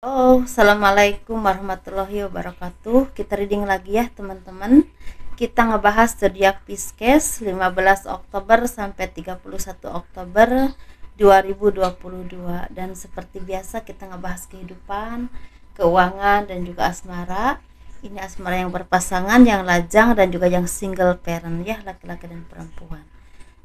Oh, assalamualaikum warahmatullahi wabarakatuh. Kita reading lagi ya teman-teman. Kita ngebahas zodiak Pisces 15 Oktober sampai 31 Oktober 2022. Dan seperti biasa kita ngebahas kehidupan, keuangan, dan juga asmara. Ini asmara yang berpasangan, yang lajang, dan juga yang single parent ya, laki-laki dan perempuan.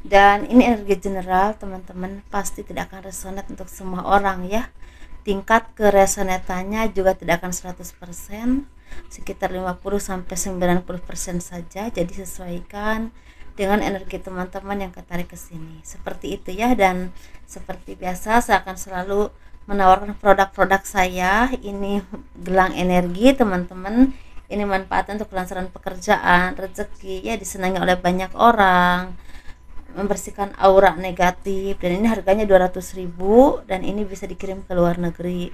Dan ini energi general teman-teman, pasti tidak akan resonate untuk semua orang ya. Tingkat keresonatannya juga tidak akan 100%, sekitar 50-90% saja. Jadi sesuaikan dengan energi teman-teman yang ketarik ke sini. Seperti itu ya. Dan seperti biasa saya akan selalu menawarkan produk-produk saya. Ini gelang energi teman-teman. Ini manfaatnya untuk kelancaran pekerjaan, rezeki ya, disenangi oleh banyak orang, membersihkan aura negatif. Dan ini harganya 200.000 dan ini bisa dikirim ke luar negeri.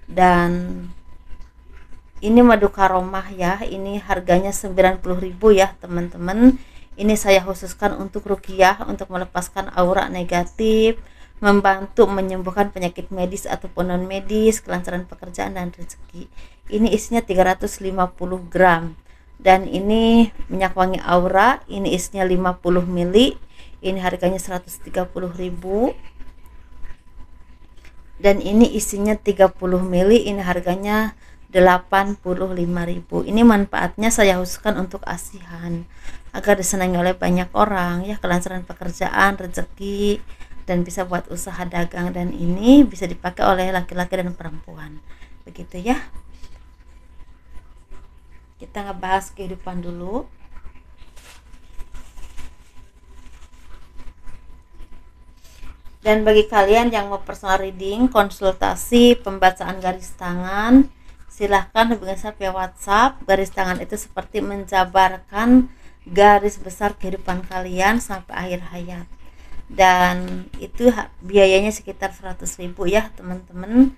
Dan ini madu karomah ya, ini harganya 90.000 ya teman-teman. Ini saya khususkan untuk ruqyah, untuk melepaskan aura negatif, membantu menyembuhkan penyakit medis ataupun non medis, kelancaran pekerjaan dan rezeki. Ini isinya 350 gram. Dan ini minyak wangi aura, ini isinya 50 ml. Ini harganya 130.000. Dan ini isinya 30 ml, ini harganya 85.000. Ini manfaatnya saya khususkan untuk asihan, agar disenangi oleh banyak orang ya, kelancaran pekerjaan, rezeki, dan bisa buat usaha dagang. Dan ini bisa dipakai oleh laki-laki dan perempuan. Begitu ya. Kita ngebahas kehidupan dulu. Dan bagi kalian yang mau personal reading, konsultasi, pembacaan garis tangan, silahkan hubungi saya via WhatsApp. Garis tangan itu seperti menjabarkan garis besar kehidupan kalian sampai akhir hayat. Dan itu biayanya sekitar 100.000 ya teman-teman.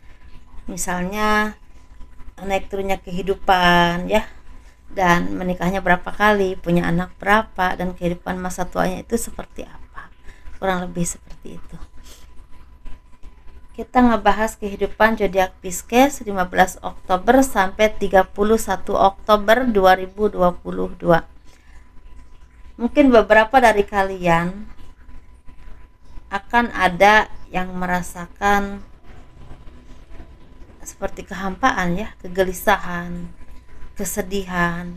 Misalnya naik turunnya kehidupan ya, dan menikahnya berapa kali, punya anak berapa, dan kehidupan masa tuanya itu seperti apa, kurang lebih seperti itu. Kita ngebahas kehidupan zodiak Pisces 15 Oktober sampai 31 Oktober 2022. Mungkin beberapa dari kalian akan ada yang merasakan seperti kehampaan ya, kegelisahan, kesedihan,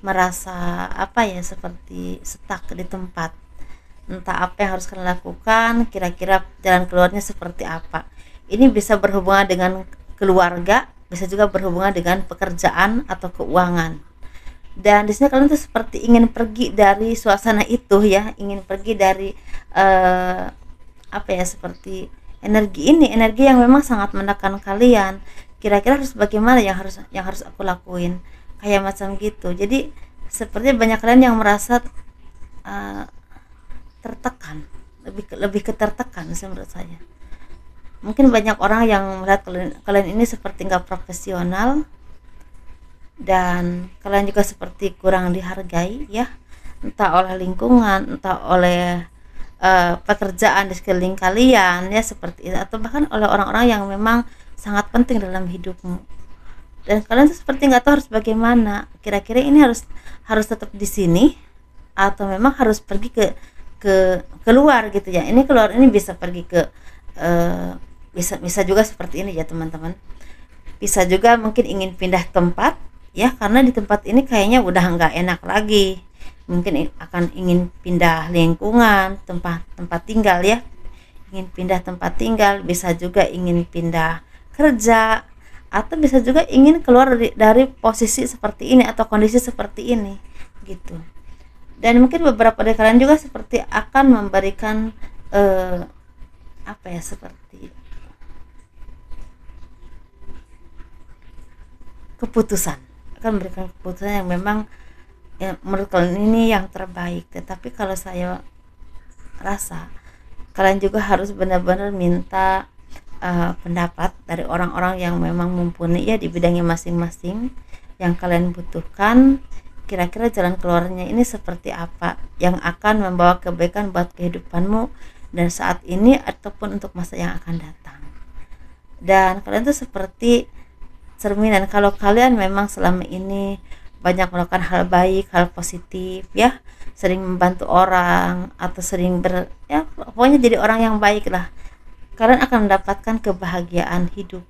merasa apa ya, seperti stuck di tempat. Entah apa yang harus kalian lakukan, kira-kira jalan keluarnya seperti apa. Ini bisa berhubungan dengan keluarga, bisa juga berhubungan dengan pekerjaan atau keuangan. Dan di sini kalian tuh seperti ingin pergi dari suasana itu ya, ingin pergi dari apa ya, seperti energi ini, energi yang memang sangat menekan kalian. Kira-kira harus bagaimana yang harus aku lakuin, kayak macam gitu. Jadi seperti banyak kalian yang merasa tertekan, lebih ketertekan sih menurut saya. Mungkin banyak orang yang melihat kalian ini seperti nggak profesional, dan kalian juga seperti kurang dihargai ya, entah oleh lingkungan, entah oleh pekerjaan di sekeliling kalian ya, seperti itu, atau bahkan oleh orang-orang yang memang sangat penting dalam hidupmu. Dan kalian tuh seperti nggak tahu harus bagaimana, kira-kira ini harus tetap di sini atau memang harus pergi ke keluar gitu ya. Ini keluar ini bisa pergi ke bisa juga seperti ini ya teman-teman. Bisa juga mungkin ingin pindah tempat ya, karena di tempat ini kayaknya udah nggak enak lagi. Mungkin akan ingin pindah lingkungan, tempat tinggal ya, ingin pindah tempat tinggal. Bisa juga ingin pindah kerja, atau bisa juga ingin keluar dari posisi seperti ini atau kondisi seperti ini gitu. Dan mungkin beberapa dari kalian juga seperti akan memberikan apa ya, seperti keputusan, akan memberikan keputusan yang memang ya, menurut kalian ini yang terbaik. Tetapi kalau saya rasa kalian juga harus benar-benar minta pendapat dari orang-orang yang memang mumpuni ya di bidangnya masing-masing yang kalian butuhkan. Kira-kira jalan keluarnya ini seperti apa yang akan membawa kebaikan buat kehidupanmu dan saat ini ataupun untuk masa yang akan datang. Dan kalian tuh seperti cerminan kalau kalian memang selama ini banyak melakukan hal baik, hal positif ya, sering membantu orang atau sering ya pokoknya jadi orang yang baik lah, kalian akan mendapatkan kebahagiaan hidup,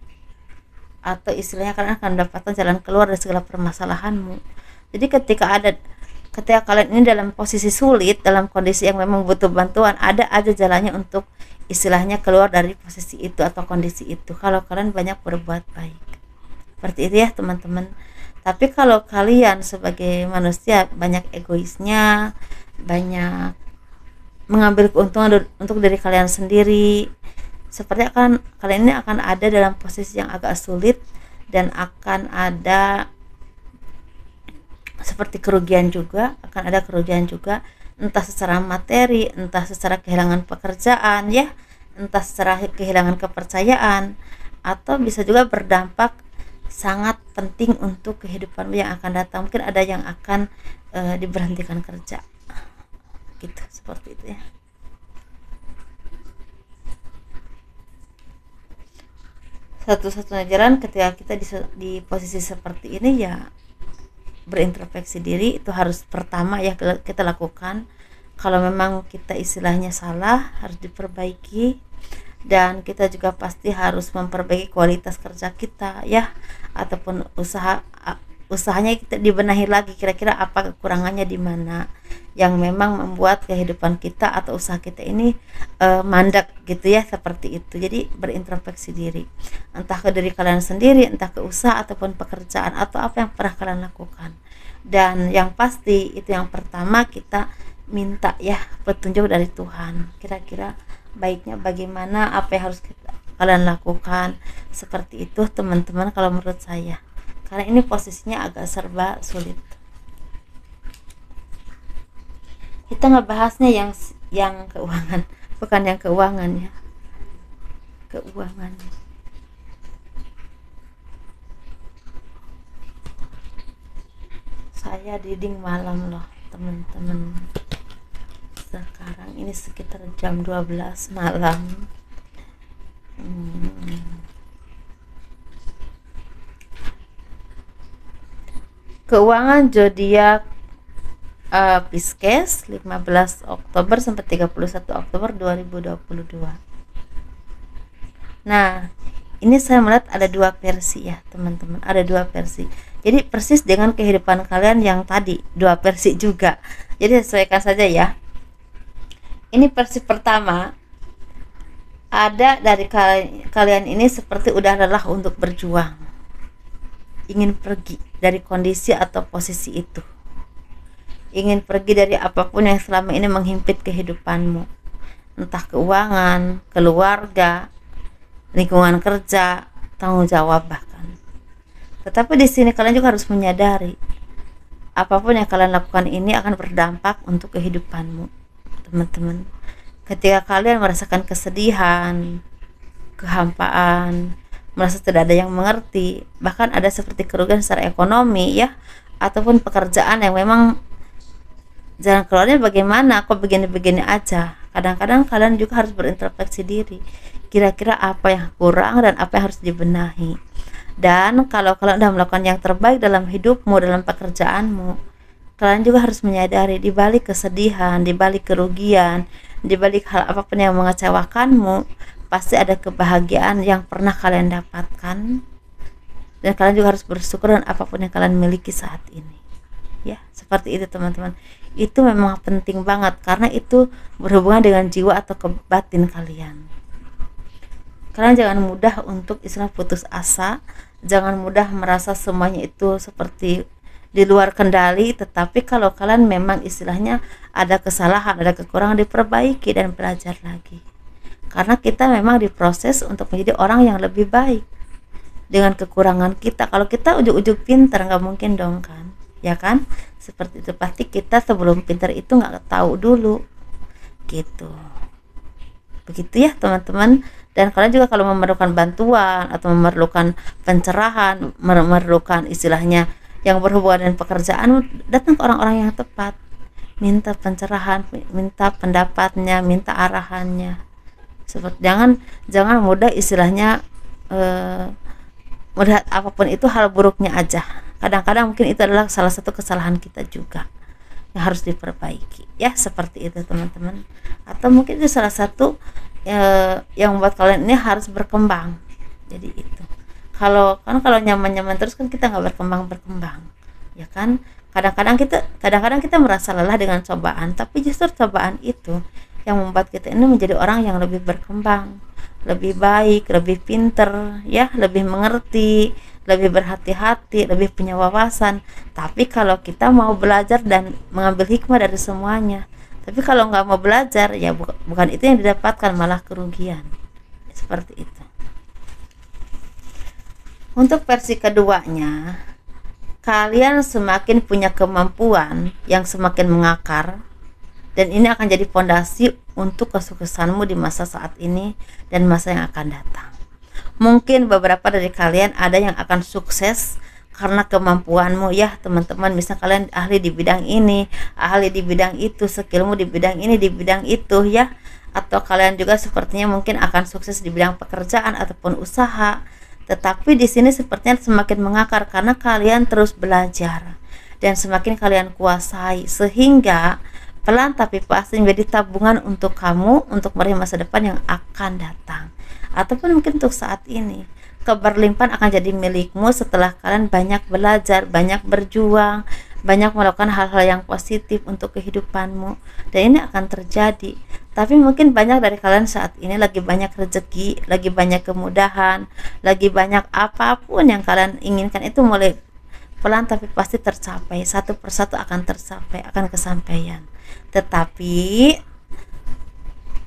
atau istilahnya kalian akan mendapatkan jalan keluar dari segala permasalahanmu. Jadi ketika kalian ini dalam posisi sulit, dalam kondisi yang memang butuh bantuan, ada aja jalannya untuk istilahnya keluar dari posisi itu atau kondisi itu kalau kalian banyak berbuat baik. Seperti itu ya teman-teman. Tapi kalau kalian sebagai manusia banyak egoisnya, banyak mengambil keuntungan untuk diri kalian sendiri, seperti kalian ini akan ada dalam posisi yang agak sulit, dan akan ada seperti kerugian juga, entah secara materi, entah secara kehilangan pekerjaan ya, entah secara kehilangan kepercayaan, atau bisa juga berdampak sangat penting untuk kehidupanmu yang akan datang. Mungkin ada yang akan diberhentikan kerja gitu, seperti itu ya. Satu-satunya jalan ketika kita di posisi seperti ini ya berintrospeksi diri. Itu harus pertama ya kita lakukan. Kalau memang kita istilahnya salah, harus diperbaiki, dan kita juga pasti harus memperbaiki kualitas kerja kita ya, ataupun usahanya kita dibenahi lagi, kira-kira apa kekurangannya di mana yang memang membuat kehidupan kita atau usaha kita ini mandek gitu ya, seperti itu. Jadi berintrospeksi diri, entah ke diri kalian sendiri, entah ke usaha ataupun pekerjaan atau apa yang pernah kalian lakukan. Dan yang pasti itu yang pertama, kita minta ya petunjuk dari Tuhan, kira-kira baiknya bagaimana, apa yang harus kalian lakukan. Seperti itu teman-teman kalau menurut saya, karena ini posisinya agak serba sulit. Kita ngebahasnya yang keuangan, bukan yang keuangan ya, keuangan. Saya reading malam loh teman-teman, sekarang ini sekitar jam 12 malam. Keuangan zodiak Pisces 15 Oktober sampai 31 Oktober 2022. Nah, ini saya melihat ada dua versi ya teman-teman, ada dua versi. Jadi persis dengan kehidupan kalian yang tadi, dua versi juga. Jadi sesuaikan saja ya. Ini versi pertama, ada dari kalian ini seperti udah lelah untuk berjuang, ingin pergi dari kondisi atau posisi itu, ingin pergi dari apapun yang selama ini menghimpit kehidupanmu, entah keuangan, keluarga, lingkungan kerja, tanggung jawab bahkan. Tetapi di sini kalian juga harus menyadari apapun yang kalian lakukan ini akan berdampak untuk kehidupanmu. Teman-teman, ketika kalian merasakan kesedihan, kehampaan, merasa tidak ada yang mengerti, bahkan ada seperti kerugian secara ekonomi ya, ataupun pekerjaan yang memang jalan keluarnya bagaimana, kok begini-begini aja. Kadang-kadang kalian juga harus berintrospeksi diri, kira-kira apa yang kurang dan apa yang harus dibenahi. Dan kalau kalian sudah melakukan yang terbaik dalam hidupmu, dalam pekerjaanmu, kalian juga harus menyadari di balik kesedihan, di balik kerugian, di balik hal apapun yang mengecewakanmu, pasti ada kebahagiaan yang pernah kalian dapatkan, dan kalian juga harus bersyukur dengan apapun yang kalian miliki saat ini ya. Seperti itu teman-teman, itu memang penting banget karena itu berhubungan dengan jiwa atau kebatin kalian. Kalian jangan mudah untuk istilah putus asa, jangan mudah merasa semuanya itu seperti di luar kendali. Tetapi kalau kalian memang istilahnya ada kesalahan, ada kekurangan, diperbaiki dan belajar lagi, karena kita memang diproses untuk menjadi orang yang lebih baik dengan kekurangan kita. Kalau kita ujuk-ujuk pintar, nggak mungkin dong kan, ya kan? Seperti itu, pasti kita sebelum pintar itu nggak tahu dulu gitu. Begitu ya teman-teman. Dan kalian juga kalau memerlukan bantuan atau memerlukan pencerahan, memerlukan istilahnya yang berhubungan dengan pekerjaan, datang ke orang-orang yang tepat, minta pencerahan, minta pendapatnya, minta arahannya. Seperti jangan mudah istilahnya melihat apapun itu hal buruknya aja. Kadang-kadang mungkin itu adalah salah satu kesalahan kita juga yang harus diperbaiki, ya seperti itu teman-teman. Atau mungkin itu salah satu yang membuat kalian ini harus berkembang. Jadi itu, kalau nyaman-nyaman terus kan kita nggak berkembang, ya kan. Kadang-kadang kita merasa lelah dengan cobaan, tapi justru cobaan itu yang membuat kita ini menjadi orang yang lebih berkembang, lebih baik, lebih pinter, ya, lebih mengerti, lebih berhati-hati, lebih punya wawasan. Tapi kalau kita mau belajar dan mengambil hikmah dari semuanya, tapi kalau nggak mau belajar, ya bukan itu yang didapatkan, malah kerugian. Seperti itu. Untuk versi keduanya, kalian semakin punya kemampuan yang semakin mengakar, dan ini akan jadi fondasi untuk kesuksesanmu di masa saat ini dan masa yang akan datang. Mungkin beberapa dari kalian ada yang akan sukses karena kemampuanmu, ya teman-teman. Misal kalian ahli di bidang ini, ahli di bidang itu, skillmu di bidang ini, di bidang itu, ya. Atau kalian juga sepertinya mungkin akan sukses di bidang pekerjaan ataupun usaha. Tetapi di sini sepertinya semakin mengakar karena kalian terus belajar dan semakin kalian kuasai, sehingga pelan tapi pasti menjadi tabungan untuk kamu, untuk meraih masa depan yang akan datang. Ataupun mungkin untuk saat ini, keberlimpahan akan jadi milikmu setelah kalian banyak belajar, banyak berjuang, banyak melakukan hal-hal yang positif untuk kehidupanmu, dan ini akan terjadi. Tapi mungkin banyak dari kalian saat ini lagi banyak rezeki, lagi banyak kemudahan, lagi banyak apapun yang kalian inginkan itu mulai pelan tapi pasti tercapai, satu persatu akan tercapai, akan kesampaian. Tetapi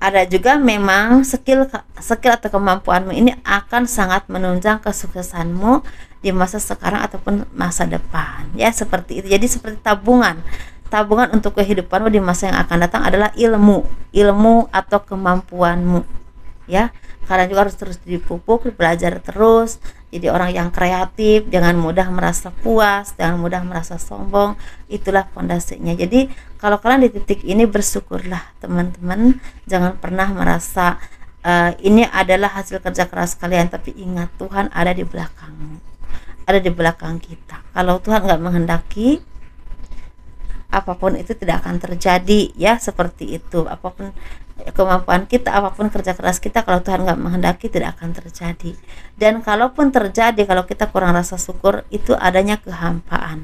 ada juga memang skill atau kemampuanmu ini akan sangat menunjang kesuksesanmu di masa sekarang ataupun masa depan, ya seperti itu. Jadi seperti tabungan untuk kehidupanmu di masa yang akan datang adalah ilmu atau kemampuanmu, ya. Kalian juga harus terus dipupuk, belajar terus, jadi orang yang kreatif, jangan mudah merasa puas, jangan mudah merasa sombong. Itulah fondasinya. Jadi kalau kalian di titik ini, bersyukurlah teman-teman, jangan pernah merasa ini adalah hasil kerja keras kalian, tapi ingat Tuhan ada di belakangmu, ada di belakang kita. Kalau Tuhan nggak menghendaki, apapun itu tidak akan terjadi, ya seperti itu. Apapun kemampuan kita, apapun kerja keras kita, kalau Tuhan nggak menghendaki tidak akan terjadi. Dan kalaupun terjadi, kalau kita kurang rasa syukur, itu adanya kehampaan,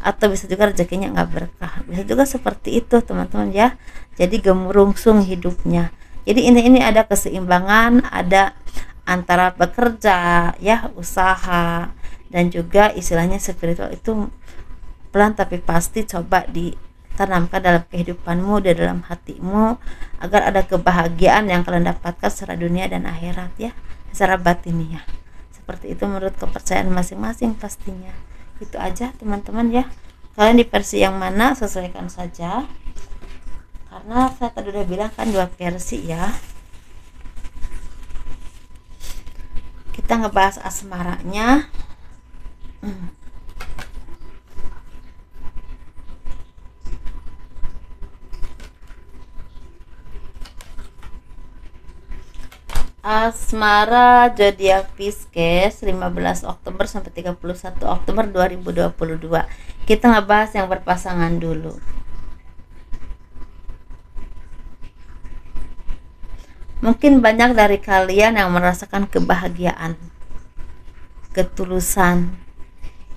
atau bisa juga rezekinya nggak berkah, bisa juga seperti itu teman-teman, ya. Jadi gemurungsung hidupnya. Jadi ini ada keseimbangan, ada antara bekerja, ya, usaha, dan juga istilahnya spiritual. Itu pelan tapi pasti coba ditanamkan dalam kehidupanmu, di dalam hatimu, agar ada kebahagiaan yang kalian dapatkan secara dunia dan akhirat, ya, secara batiniah. Seperti itu menurut kepercayaan masing-masing pastinya. Itu aja teman-teman, ya. Kalian di versi yang mana, sesuaikan saja, karena saya tadi udah bilang kan 2 versi, ya. Kita ngebahas asmaranya. Asmara zodiak Pisces 15 Oktober sampai 31 Oktober 2022. Kita ngebahas yang berpasangan dulu. Mungkin banyak dari kalian yang merasakan kebahagiaan, ketulusan,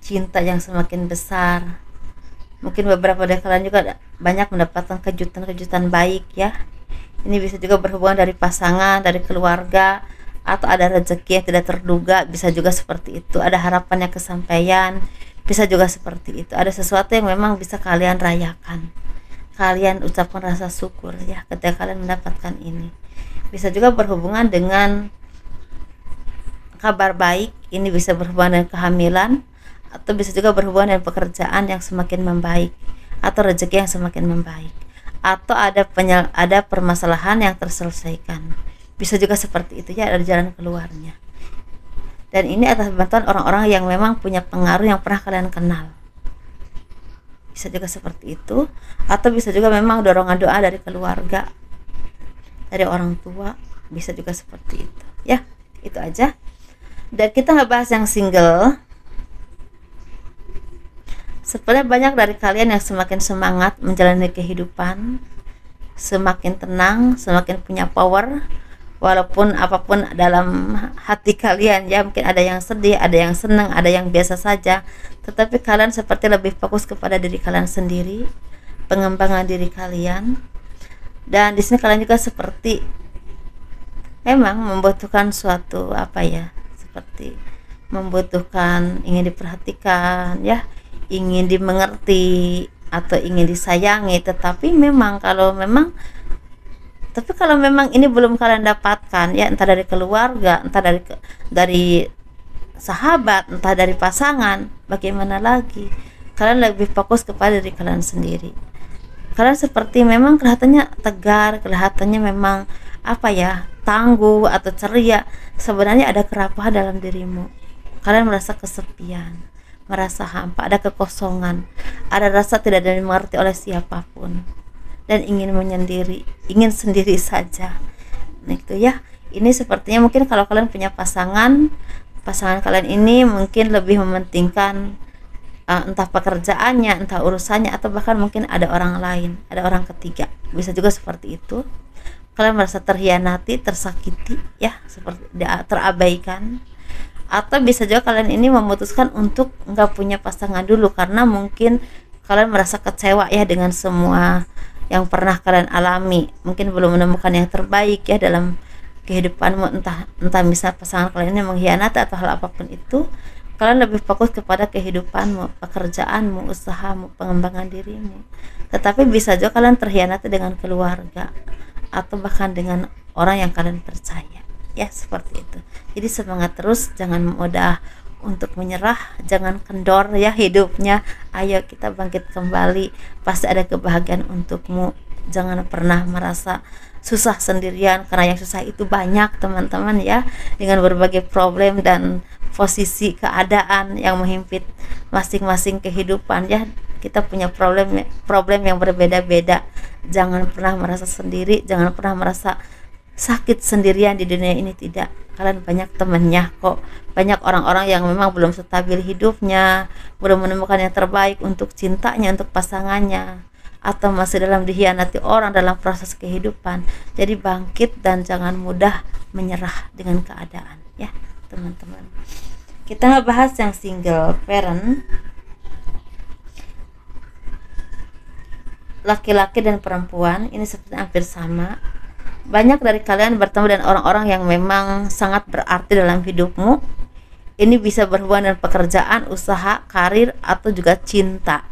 cinta yang semakin besar. Mungkin beberapa dari kalian juga banyak mendapatkan kejutan-kejutan baik, ya. Ini bisa juga berhubungan dari pasangan, dari keluarga, atau ada rezeki yang tidak terduga, bisa juga seperti itu. Ada harapannya kesampaian, bisa juga seperti itu. Ada sesuatu yang memang bisa kalian rayakan, kalian ucapkan rasa syukur, ya, ketika kalian mendapatkan ini. Bisa juga berhubungan dengan kabar baik, ini bisa berhubungan dengan kehamilan, atau bisa juga berhubungan dengan pekerjaan yang semakin membaik, atau rezeki yang semakin membaik, atau ada permasalahan yang terselesaikan. Bisa juga seperti itu, ya, ada jalan keluarnya. Dan ini atas bantuan orang-orang yang memang punya pengaruh yang pernah kalian kenal. Bisa juga seperti itu, atau bisa juga memang dorongan doa dari keluarga, dari orang tua, bisa juga seperti itu, ya. Itu aja. Dan kita ngebahas yang single. Sebenarnya banyak dari kalian yang semakin semangat menjalani kehidupan, semakin tenang, semakin punya power, walaupun apapun dalam hati kalian ya, mungkin ada yang sedih, ada yang senang, ada yang biasa saja, tetapi kalian seperti lebih fokus kepada diri kalian sendiri, pengembangan diri kalian. Dan di sini kalian juga seperti memang membutuhkan suatu apa ya, seperti membutuhkan, ingin diperhatikan ya, ingin dimengerti atau ingin disayangi. Tetapi memang kalau memang ini belum kalian dapatkan ya, entah dari keluarga, entah dari sahabat, entah dari pasangan, bagaimana lagi? Kalian lebih fokus kepada diri kalian sendiri. Kalian seperti memang kelihatannya tegar, kelihatannya memang apa ya, tangguh atau ceria. Sebenarnya ada kerapuhan dalam dirimu. Kalian merasa kesepian, merasa hampa, ada kekosongan, ada rasa tidak dimengerti oleh siapapun, dan ingin menyendiri, ingin sendiri saja. Nah itu ya, ini sepertinya mungkin kalau kalian punya pasangan kalian ini mungkin lebih mementingkan entah pekerjaannya, entah urusannya, atau bahkan mungkin ada orang lain, ada orang ketiga, bisa juga seperti itu. Kalian merasa terhianati, tersakiti ya, seperti terabaikan. Atau bisa juga kalian ini memutuskan untuk nggak punya pasangan dulu karena mungkin kalian merasa kecewa ya dengan semua yang pernah kalian alami. Mungkin belum menemukan yang terbaik ya dalam kehidupanmu, entah misal pasangan kalian ini mengkhianati atau hal apapun itu. Kalian lebih fokus kepada kehidupanmu, pekerjaanmu, usahamu, pengembangan dirimu. Tetapi bisa juga kalian terhianati dengan keluarga atau bahkan dengan orang yang kalian percaya ya, seperti itu. Jadi semangat terus, jangan mudah untuk menyerah, jangan kendor ya hidupnya. Ayo kita bangkit kembali, pasti ada kebahagiaan untukmu. Jangan pernah merasa susah sendirian, karena yang susah itu banyak teman-teman ya, dengan berbagai problem dan posisi keadaan yang menghimpit masing-masing kehidupan ya. Kita punya problem yang berbeda-beda. Jangan pernah merasa sendiri, jangan pernah merasa sakit sendirian di dunia ini. Tidak, kalian banyak temannya kok, banyak orang-orang yang memang belum stabil hidupnya, belum menemukan yang terbaik untuk cintanya, untuk pasangannya, atau masih dalam dihianati orang dalam proses kehidupan. Jadi bangkit dan jangan mudah menyerah dengan keadaan ya teman-teman. Kita ngebahas yang single parent, laki-laki dan perempuan. Ini seperti hampir sama. Banyak dari kalian bertemu dengan orang-orang yang memang sangat berarti dalam hidupmu. Ini bisa berhubungan dengan pekerjaan, usaha, karir, atau juga cinta.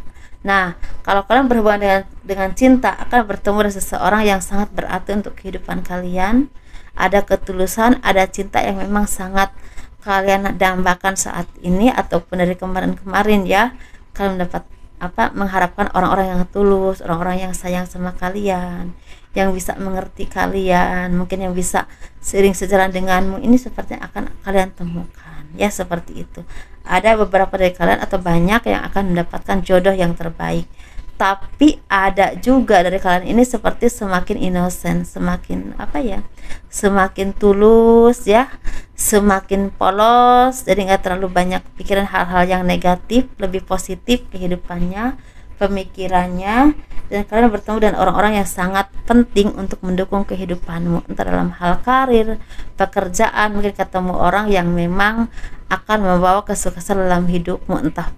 Nah, kalau kalian berhubungan dengan cinta, akan bertemu dengan seseorang yang sangat berarti untuk kehidupan kalian. Ada ketulusan, ada cinta yang memang sangat kalian dambakan saat ini ataupun dari kemarin-kemarin ya. Kalian mendapat mengharapkan orang-orang yang tulus, orang-orang yang sayang sama kalian, yang bisa mengerti kalian, mungkin yang bisa seiring sejalan denganmu. Ini sepertinya akan kalian temukan ya, seperti itu. Ada beberapa dari kalian atau banyak yang akan mendapatkan jodoh yang terbaik. Tapi ada juga dari kalian ini seperti semakin innocent, semakin semakin tulus ya, semakin polos, jadi nggak terlalu banyak pikiran hal-hal yang negatif, lebih positif kehidupannya, pemikirannya. Dan kalian bertemu dengan orang-orang yang sangat penting untuk mendukung kehidupanmu, entah dalam hal karir, pekerjaan. Mungkin ketemu orang yang memang akan membawa kesuksesan dalam hidupmu, entah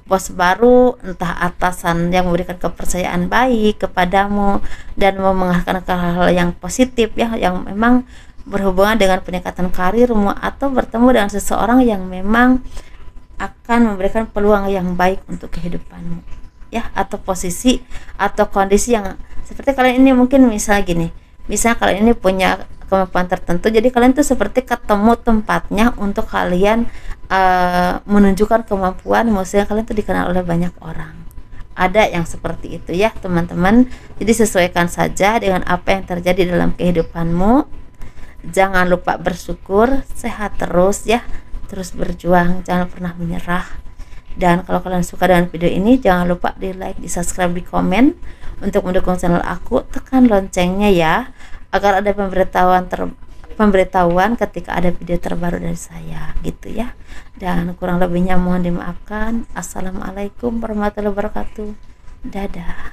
bos baru, entah atasan yang memberikan kepercayaan baik kepadamu dan mau mengarahkan ke hal-hal yang positif ya, yang memang berhubungan dengan peningkatan karirmu, atau bertemu dengan seseorang yang memang akan memberikan peluang yang baik untuk kehidupanmu ya, atau posisi atau kondisi yang seperti kalian ini. Mungkin misalnya gini, misalnya kalian ini punya kemampuan tertentu, jadi kalian tuh seperti ketemu tempatnya untuk kalian menunjukkan kemampuan, maksudnya kalian tuh dikenal oleh banyak orang. Ada yang seperti itu ya teman-teman. Jadi sesuaikan saja dengan apa yang terjadi dalam kehidupanmu. Jangan lupa bersyukur, sehat terus ya, terus berjuang, jangan pernah menyerah. Dan kalau kalian suka dengan video ini, jangan lupa di like, di subscribe, di komen. Untuk mendukung channel aku, tekan loncengnya ya, agar ada pemberitahuan pemberitahuan ketika ada video terbaru dari saya gitu ya. Dan kurang lebihnya mohon dimaafkan. Assalamualaikum warahmatullahi wabarakatuh. Dadah.